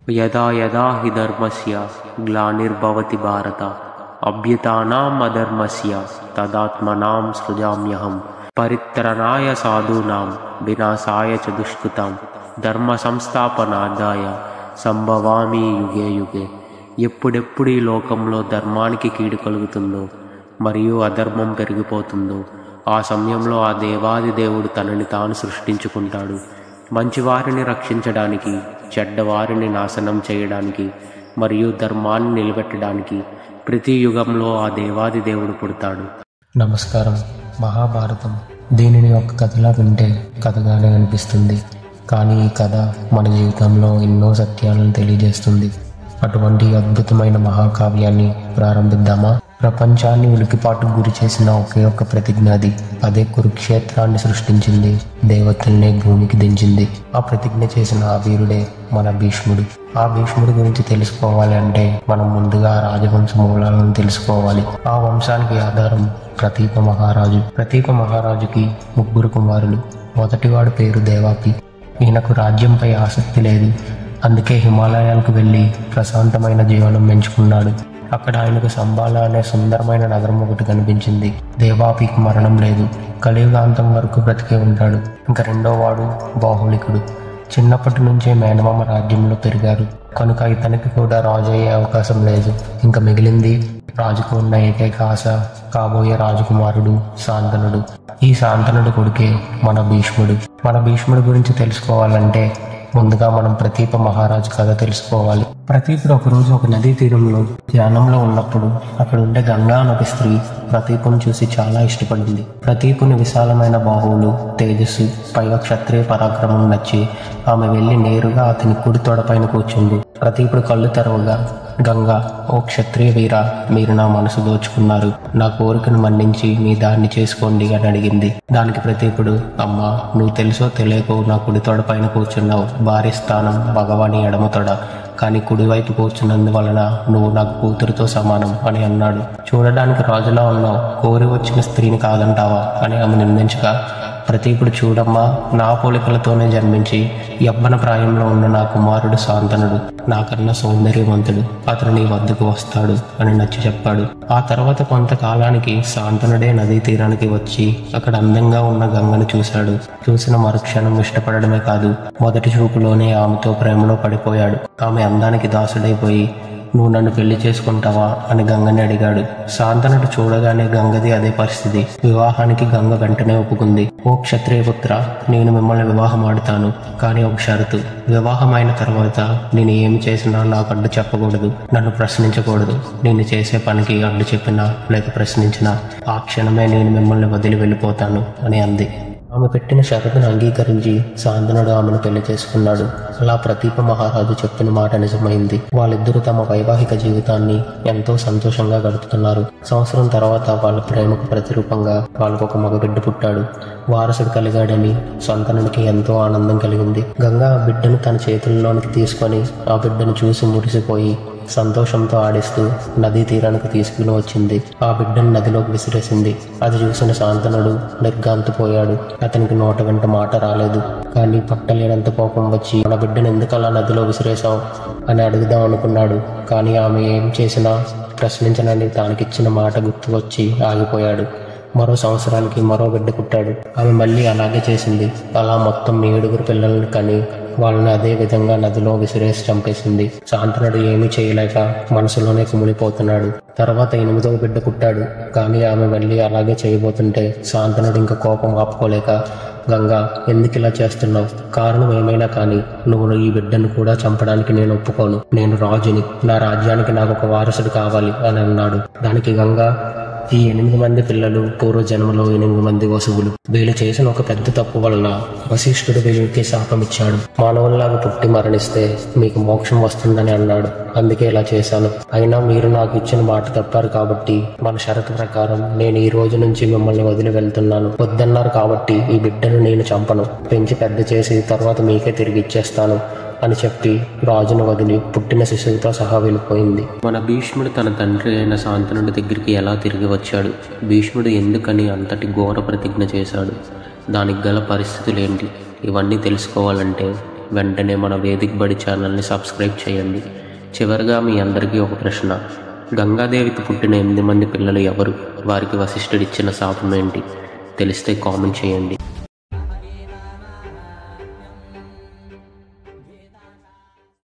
యదా యదా హి ధర్మస్య గ్లానిర్భవతి భారత అభ్యుతానాం అధర్మస్య తదాత్మనాం సృజామ్యహం పరిత్రాణాయ సాధూనాం వినాశాయ చ దుష్కృతాం ధర్మ సంస్థాపనార్థాయ సంభవామి యుగే యుగే. ఎప్పుడెప్పుడు ఈ లోకంలో ధర్మానికి కీడు కలుగుతుందో మరియు అధర్మం పెరిగిపోతుందో ఆ సమయంలో ఆ దేవాది దేవుడు తనని తాను సృష్టించుకుంటాడు. మంచివారిని రక్షించడానికి, చెడ్డవారిని నాశనం చేయడానికి మరియు ధర్మాన్ని నిలబెట్టడానికి ప్రతి యుగంలో ఆ దేవాది దేవుడు పుడతాడు. నమస్కారం. మహాభారతం దీనిని ఒక కథలా వింటే కథగానే అనిపిస్తుంది, కానీ ఈ కథ మన జీవితంలో ఎన్నో సత్యాలను తెలియజేస్తుంది. అటువంటి అద్భుతమైన మహాకావ్యాన్ని ప్రారంభిద్దామా? ప్రపంచాన్ని ఉలికిపాటుకు గురి చేసిన ఒకే ఒక్క ప్రతిజ్ఞ అది. అదే కురుక్షేత్రాన్ని సృష్టించింది, దేవతల్ని భూమికి దించింది. ఆ ప్రతిజ్ఞ చేసిన ఆ వీరుడే మన భీష్ముడు. ఆ భీష్ముడి గురించి తెలుసుకోవాలి అంటే మనం ముందుగా రాజవంశ మూలాలను తెలుసుకోవాలి. ఆ వంశానికి ఆధారం ప్రతీప మహారాజు. ప్రతీప మహారాజుకి 3 కుమారులు. మొదటివాడు పేరు దేవాపి. ఈయనకు రాజ్యంపై ఆసక్తి లేదు, అందుకే హిమాలయాలకు వెళ్ళి ప్రశాంతమైన జీవనం ఎంచుకున్నాడు. అక్కడ ఆయనకు సంబాల అనే సుందరమైన నగరం ఒకటి కనిపించింది. దేవాపికి మరణం లేదు, కలియుగాంతం వరకు బ్రతికే ఉంటాడు. ఇంకా రెండోవాడు బాహుళికుడు. చిన్నప్పటి నుంచే మేనమామ రాజ్యంలో పెరిగారు కనుక ఇతనికి కూడా రాజు అయ్యే అవకాశం లేదు. ఇంకా మిగిలింది రాజుకు ఉన్న ఏకైక ఆశ, కాబోయే రాజకుమారుడు శాంతనుడు. ఈ శాంతనుడు కొడుకే మన భీష్ముడు. మన భీష్ముడి గురించి తెలుసుకోవాలంటే ముందుగా మనం ప్రతీప మహారాజు కథ తెలుసుకోవాలి. ప్రతీపుడు ఒకరోజు ఒక నదీ తీరంలో ధ్యానంలో ఉన్నప్పుడు అక్కడ ఉండే గంగా నది స్త్రీ ప్రతీపును చూసి చాలా ఇష్టపడింది. ప్రతీపుని విశాలమైన బాహువులు, తేజస్సు, పైగా క్షత్రియ పరాక్రమం నచ్చి ఆమె వెళ్లి నేరుగా అతని కుడి తొడపైన కూర్చుంది. ప్రతీపుడు కళ్ళు తెరవగా, గంగా, ఓ క్షత్రియ వీర, మీరు నా మనసు దోచుకున్నారు, నా కోరికను మన్నించి మీ దాన్ని చేసుకోండి అని అడిగింది. దానికి ప్రతీపుడు, అమ్మా, నువ్వు తెలుసో తెలియకో నా కుడి తొడ పైన కూర్చున్నావు. భార్య స్థానం భగవాని ఎడమ తొడ, కానీ కుడివైపు కూర్చున్నందువలన నువ్వు నాకు కూతురుతో సమానం అని అన్నాడు. చూడడానికి రాజులా ఉన్నావు, కోరి వచ్చిన స్త్రీని కాదంటావా అని ఆమె నిందించగా, ప్రతీపుడు, చూడమ్మా, నా పోలికలతోనే జన్మించి యవ్వన ప్రాయంలో ఉన్న నా కుమారుడు శాంతనుడు నాకన్నా సౌందర్యవంతుడు, అతను నీ వద్దకు వస్తాడు అని నచ్చి చెప్పాడు. ఆ తర్వాత కొంతకాలానికి శాంతనుడే నదీ తీరానికి వచ్చి అక్కడ అందంగా ఉన్న గంగను చూశాడు. చూసిన మరుక్షణం ఇష్టపడడమే కాదు, మొదటి చూపులోనే ఆమెతో ప్రేమలో పడిపోయాడు. ఆమె అందానికి దాసుడైపోయి, నువ్వు నన్ను పెళ్లి చేసుకుంటావా అని గంగని అడిగాడు. శాంతనుడు చూడగానే గంగది అదే పరిస్థితి. వివాహానికి గంగ వెంటనే ఒప్పుకుంది. ఓ క్షత్రియపుత్ర, నేను మిమ్మల్ని వివాహం ఆడుతాను, కానీ ఒక షరతు. వివాహం అయిన తర్వాత నేను ఏమి చేసినా నాకు అడ్డు చెప్పకూడదు, నన్ను ప్రశ్నించకూడదు. నేను చేసే పనికి అడ్డు చెప్పినా లేక ప్రశ్నించినా ఆ క్షణమే నేను మిమ్మల్ని వదిలి వెళ్ళిపోతాను అని అంది. ఆమె పెట్టిన షరతును అంగీకరించి శాంతనుడు ఆమెను పెళ్లి చేసుకున్నాడు. అలా ప్రతీప మహారాజు చెప్పిన మాట నిజమైంది. వాళ్ళిద్దరూ తమ వైవాహిక జీవితాన్ని ఎంతో సంతోషంగా గడుపుతున్నారు. సంవత్సరం తర్వాత వాళ్ళ ప్రేమకు ప్రతిరూపంగా వాళ్ళకొక మగబిడ్డ పుట్టాడు. వారసుడు కలిగాడని శాంతనుడికి ఎంతో ఆనందం కలిగింది. గంగా ఆ బిడ్డను తన చేతుల్లోనికి తీసుకొని ఆ బిడ్డను చూసి మురిసిపోయి సంతోషంతో ఆడిస్తూ నదీ తీరానికి తీసుకుని వచ్చింది. ఆ బిడ్డను నదిలోకి విసిరేసింది. అది చూసిన శాంతనుడు నిర్ఘాంతపోయాడు. అతనికి నోట వెంట మాట రాలేదు. కానీ పట్టలేనంత కోపం వచ్చి, మన బిడ్డను ఎందుకు అలా నదిలో విసిరేశావు అని అడుగుదాం అనుకున్నాడు. కానీ ఆమె ఏం చేసినా ప్రశ్నించనని తానికిచ్చిన మాట గుర్తుకొచ్చి ఆగిపోయాడు. మరో సంవత్సరానికి మరో బిడ్డ పుట్టాడు. ఆమె మళ్ళీ అలాగే చేసింది. అలా మొత్తం 7 పిల్లలను కని వాళ్ళని అదే విధంగా నదిలో విసిరేసి చంపేసింది. శాంతనుడు ఏమీ చేయలేక మనసులోనే కుమిలిపోతున్నాడు. తర్వాత 8వ బిడ్డ పుట్టాడు. కానీ ఆమె మళ్ళీ అలాగే చేయబోతుంటే శాంతనుడు ఇంకా కోపం ఆపుకోలేక, గంగా, ఎందుకు ఇలా చేస్తున్నావు? కారణం ఏమైనా కానీ నువ్వు ఈ బిడ్డను కూడా చంపడానికి నేను ఒప్పుకోను. నేను రాజుని, నా రాజ్యానికి నాకు ఒక వారసుడు కావాలి అని అన్నాడు. దానికి గంగా, ఈ 8 మంది పిల్లలు పూర్వజన్మలో 8 మంది వసువులు. వీళ్ళు చేసిన ఒక పెద్ద తప్పు వలన వశిష్ఠుడు వీళ్ళకి శాపం ఇచ్చాడు. మానవుల్లాగా పుట్టి మరణిస్తే మీకు మోక్షం వస్తుందని అన్నాడు. అందుకే ఇలా చేశాను. అయినా మీరు నాకు ఇచ్చిన మాట తప్పారు కాబట్టి మన షరతు ప్రకారం నేను ఈ రోజు నుంచి మిమ్మల్ని వదిలి వెళ్తున్నాను. వద్దన్నారు కాబట్టి ఈ బిడ్డను నేను చంపను, పెంచి పెద్ద చేసి తర్వాత మీకే తిరిగి ఇచ్చేస్తాను అని చెప్పి రాజును వదిలి పుట్టిన శిశువుతో సహా వెళ్ళిపోయింది. మన భీష్ముడు తన తండ్రి అయిన శాంతనుడి దగ్గరికి ఎలా తిరిగి వచ్చాడు? భీష్ముడు ఎందుకని అంతటి ఘోర ప్రతిజ్ఞ చేశాడు? దానికి గల పరిస్థితులు ఏంటి? ఇవన్నీ తెలుసుకోవాలంటే వెంటనే మన వేదిక్ బడి ఛానల్ని సబ్స్క్రైబ్ చేయండి. చివరిగా మీ అందరికీ ఒక ప్రశ్న. గంగాదేవికి పుట్టిన 8 మంది పిల్లలు ఎవరు? వారికి వశిష్ఠుడిచ్చిన శాపం ఏంటి? తెలిస్తే కామెంట్ చేయండి.